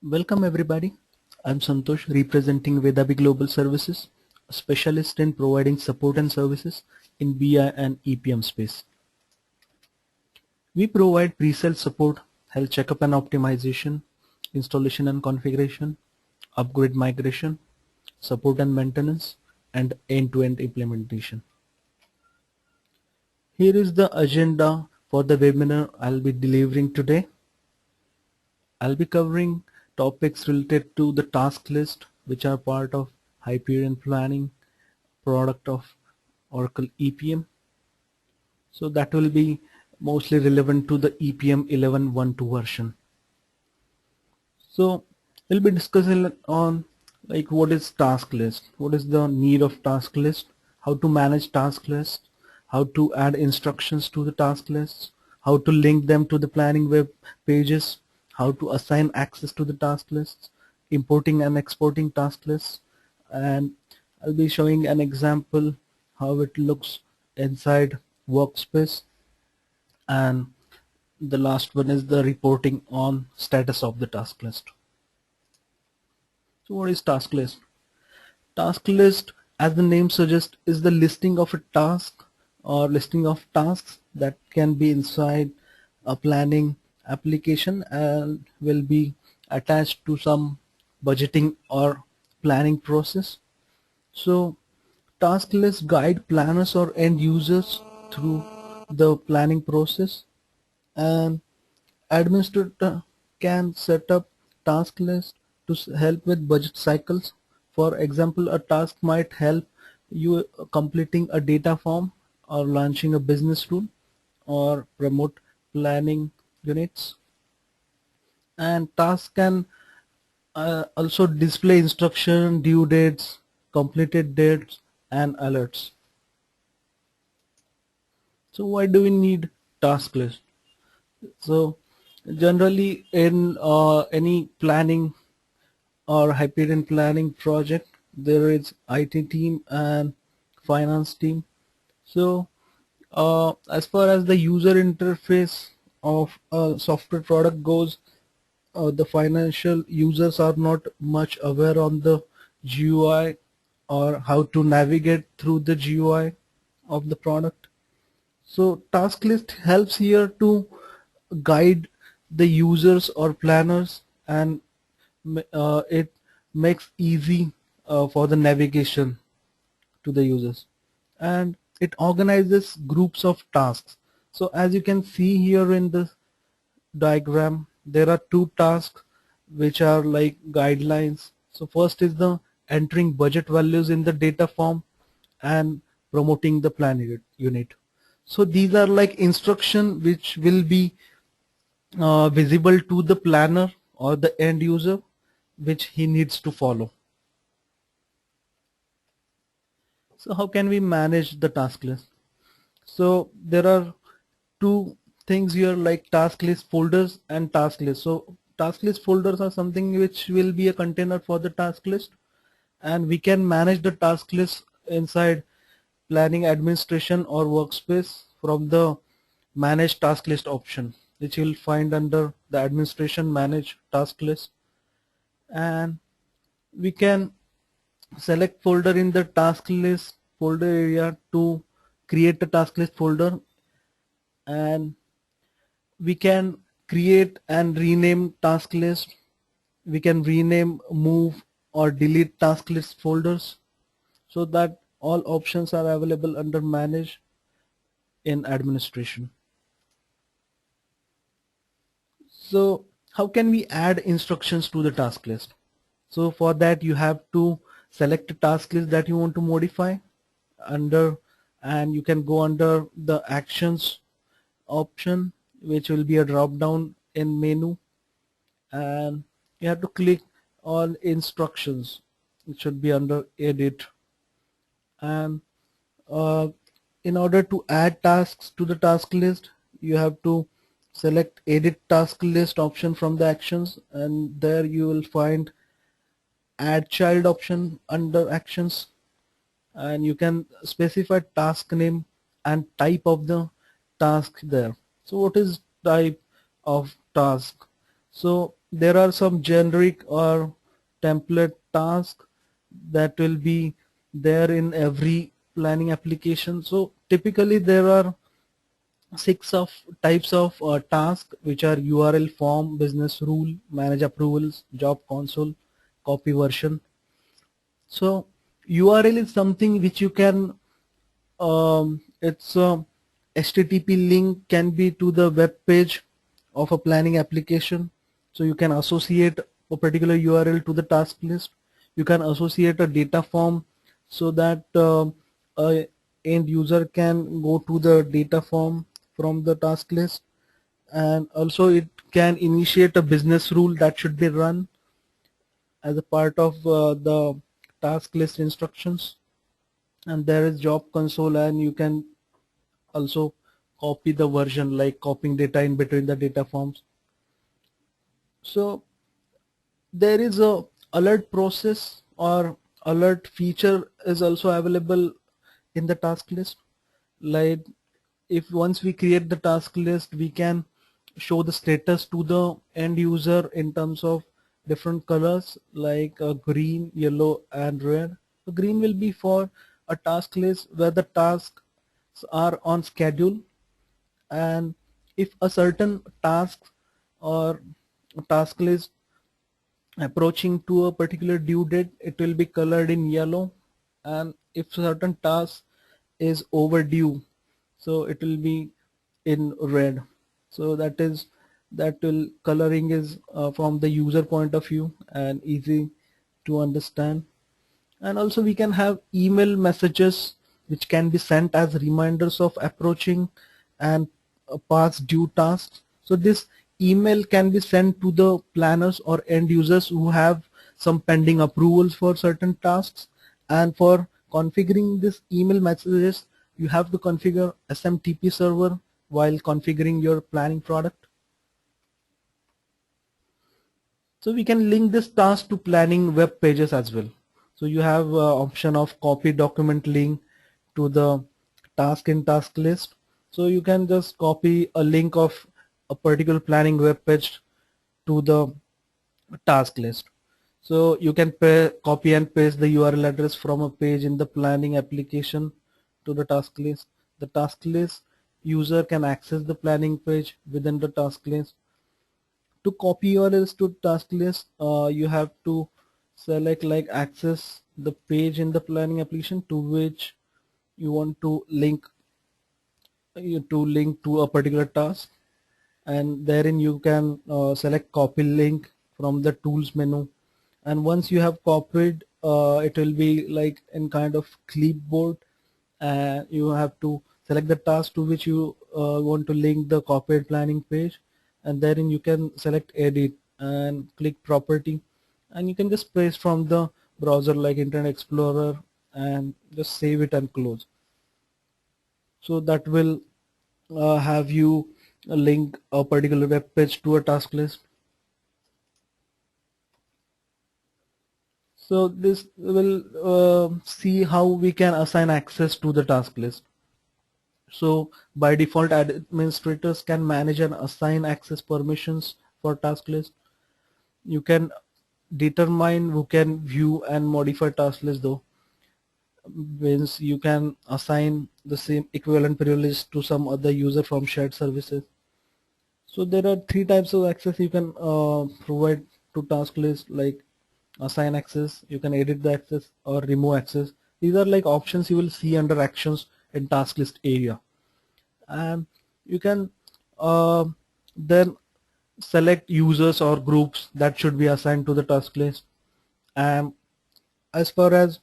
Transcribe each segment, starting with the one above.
Welcome everybody. I'm Santosh representing Vedabi Global Services, a specialist in providing support and services in BI and EPM space. We provide pre-sale support, health checkup and optimization, installation and configuration, upgrade migration, support and maintenance, and end-to-end implementation. Here is the agenda for the webinar I'll be delivering today. I'll be covering topics related to the task list, which are part of Hyperion Planning, product of Oracle EPM. So that will be mostly relevant to the EPM 11.1.2 version. So we'll be discussing on like what is task list, what is the need of task list, how to manage task list, how to add instructions to the task lists, how to link them to the planning web pages, how to assign access to the task lists, importing and exporting task lists, and I'll be showing an example how it looks inside workspace, and the last one is the reporting on status of the task list. So what is task list? Task list, as the name suggests, is the listing of a task or listing of tasks that can be inside a planning application and will be attached to some budgeting or planning process. So task list guide planners or end users through the planning process, and administrator can set up task list to help with budget cycles. For example, a task might help you completing a data form or launching a business rule or promote planning units. And tasks can also display instruction, due dates, completed dates, and alerts. So why do we need task list? So generally in any planning or Hyperion planning project, there is IT team and finance team. So as far as the user interface of a software product goes, the financial users are not much aware on the GUI or how to navigate through the GUI of the product. So task list helps here to guide the users or planners, and it makes easy for the navigation to the users, and it organizes groups of tasks. So as you can see here in the diagram, there are two tasks which are like guidelines. So first is the entering budget values in the data form and promoting the plan unit. So these are like instruction which will be visible to the planner or the end user, which he needs to follow. So how can we manage the task list? So there are two things here, like task list folders and task list. So task list folders are something which will be a container for the task list, and we can manage the task list inside planning administration or workspace from the manage task list option, which you'll find under the administration manage task list. And we can select folder in the task list folder area to create a task list folder, and we can create and rename task list. We can rename, move, or delete task list folders, so that all options are available under manage in administration. So how can we add instructions to the task list? So for that you have to select a task list that you want to modify under, and you can go under the actions option, which will be a drop down in menu, and you have to click on instructions. It should be under edit, and uh, in order to add tasks to the task list, you have to select edit task list option from the actions, and there you will find add child option under actions, and you can specify task name and type of the task there. So what is type of task? So there are some generic or template tasks that will be there in every planning application. So typically there are six of types of tasks, which are URL, form, business rule, manage approvals, job console, copy version. So URL is something which you can it's a HTTP link can be to the web page of a planning application. So you can associate a particular URL to the task list. You can associate a data form so that a end user can go to the data form from the task list, and also it can initiate a business rule that should be run as a part of the task list instructions. And there is job console, and you can also copy the version, like copying data in between the data forms. So there is a alert process or alert feature is also available in the task list. Like if once we create the task list, we can show the status to the end user in terms of different colors, like green, yellow and red. The green will be for a task list where the tasks are on schedule, and if a certain task or task list approaching to a particular due date, it will be colored in yellow, and if certain task is overdue, so it will be in red. So that will coloring is from the user point of view and easy to understand. And also we can have email messages which can be sent as reminders of approaching and past due tasks. So this email can be sent to the planners or end users who have some pending approvals for certain tasks. And for configuring this email messages, you have to configure SMTP server while configuring your planning product. So we can link this task to planning web pages as well. So you have option of copy document link to the task in task list. So you can just copy a link of a particular planning web page to the task list. So you can copy and paste the URL address from a page in the planning application to the task list. The task list user can access the planning page within the task list. To copy URLs to task list, you have to select like access the page in the planning application to which you want to link to a particular task, and therein you can select copy link from the tools menu. And once you have copied, it will be like in kind of clipboard, and you have to select the task to which you want to link the copied planning page, and therein you can select edit and click property, and you can just paste from the browser like Internet Explorer and just save it and close. So that will have you link a particular web page to a task list. So this will see how we can assign access to the task list. So by default, administrators can manage and assign access permissions for task list. You can determine who can view and modify task list though. Means you can assign the same equivalent privilege to some other user from shared services. So there are three types of access you can provide to task list, like assign access, you can edit the access or remove access. These are like options you will see under actions in task list area. And you can then select users or groups that should be assigned to the task list. And as far as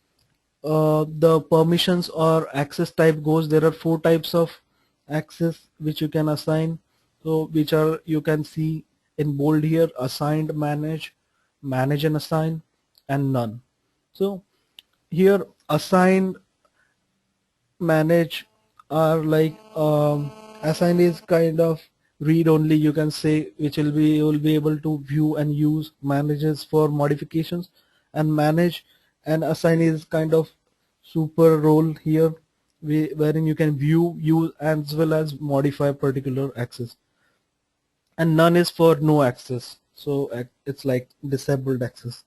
the permissions or access type goes, there are four types of access which you can assign. So which are, you can see in bold here: assigned, manage, manage and assign, and none. So here assigned, manage are like assign is kind of read only, you can say, which will be, you will be able to view and use. Manages for modifications, and manage and assign is kind of super role here, wherein you can view, use as well as modify particular access. And none is for no access. so it's like disabled access.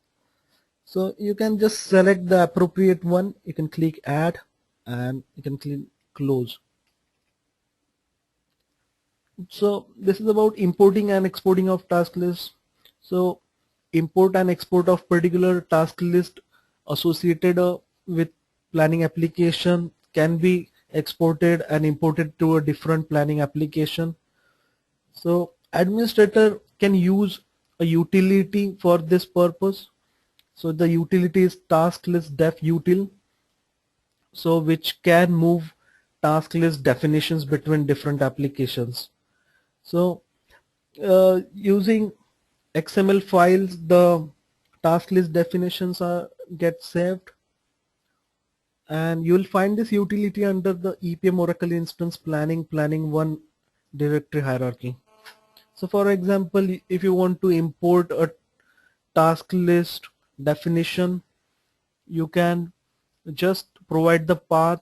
So you can just select the appropriate one, you can click add and you can click close. So this is about importing and exporting of task list. So import and export of particular task list associated with planning application can be exported and imported to a different planning application. So administrator can use a utility for this purpose. So the utility is task list def util, so which can move task list definitions between different applications. So using XML files, the task list definitions are get saved, and you will find this utility under the EPM Oracle instance planning one directory hierarchy. So for example, if you want to import a task list definition, you can just provide the path,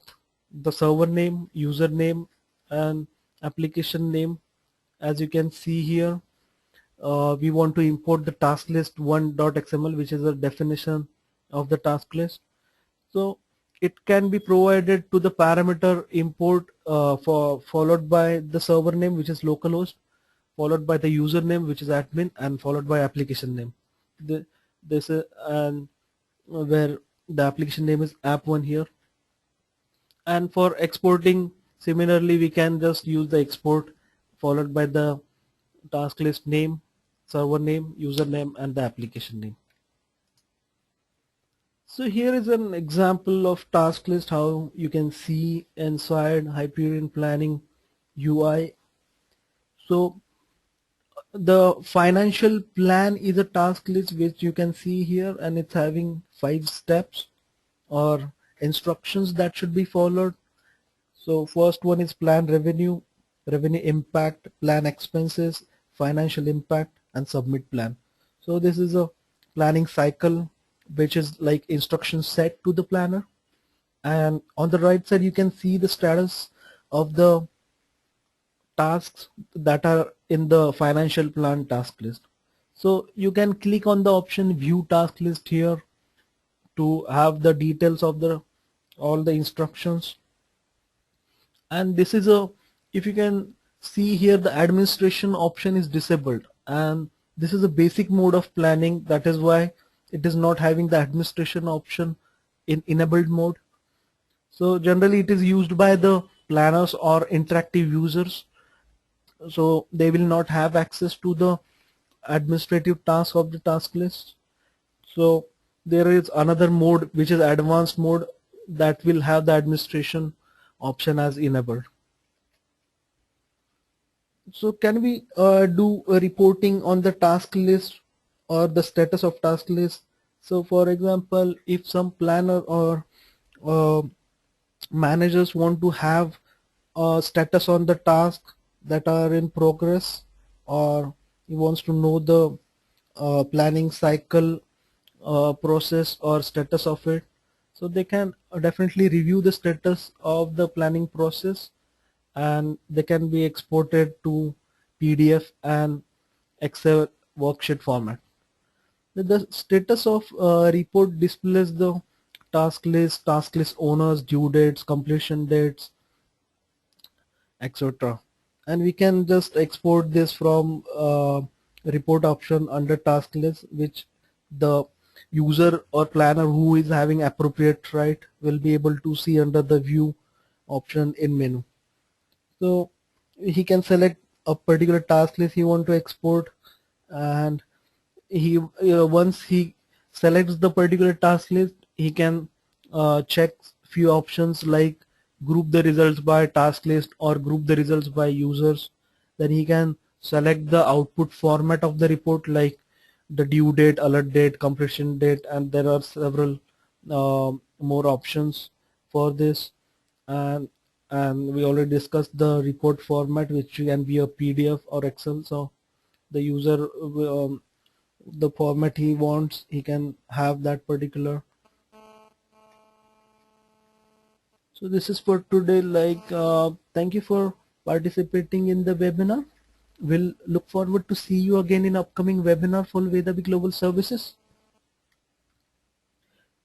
the server name, username, and application name. As you can see here, we want to import the task list 1.xml, which is a definition of the task list. So it can be provided to the parameter import followed by the server name, which is localhost, followed by the username, which is admin, and followed by application name. This is and where the application name is app1 here. And for exporting, similarly, we can just use the export followed by the task list name, server name, username, and the application name. So here is an example of task list, how you can see inside Hyperion Planning UI. So the financial plan is a task list which you can see here, and it's having 5 steps or instructions that should be followed. So first one is plan revenue, revenue impact, plan expenses, financial impact, and submit plan. So this is a planning cycle which is like instruction set to the planner, and on the right side you can see the status of the tasks that are in the financial plan task list. So you can click on the option view task list here to have the details of the all the instructions. And this is a, if you can see here, the administration option is disabled, and this is a basic mode of planning, that is why it is not having the administration option in enabled mode. So generally it is used by the planners or interactive users, so they will not have access to the administrative task of the task list. So there is another mode which is advanced mode that will have the administration option as enabled. So can we do a reporting on the task list or the status of task list? So for example, if some planner or uh, managers want to have a status on the tasks that are in progress, or he wants to know the planning cycle process or status of it, so they can definitely review the status of the planning process, and they can be exported to PDF and Excel worksheet format. The status of report displays the task list owners, due dates, completion dates, etc. And we can just export this from report option under task list, which the user or planner who is having appropriate right will be able to see under the view option in menu. So he can select a particular task list he want to export, and he once he selects the particular task list, he can check few options like group the results by task list or group the results by users. Then he can select the output format of the report, like the due date, alert date, completion date, and there are several more options for this. And we already discussed the report format, which can be a PDF or Excel. So the user the format he wants, he can have that particular. So this is for today. Like thank you for participating in the webinar, will look forward to see you again in upcoming webinar for Vedavi Global Services.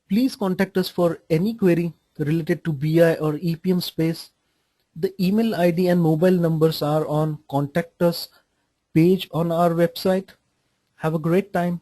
Please contact us for any query related to BI or EPM space. The email ID and mobile numbers are on contact us page on our website. Have a great time.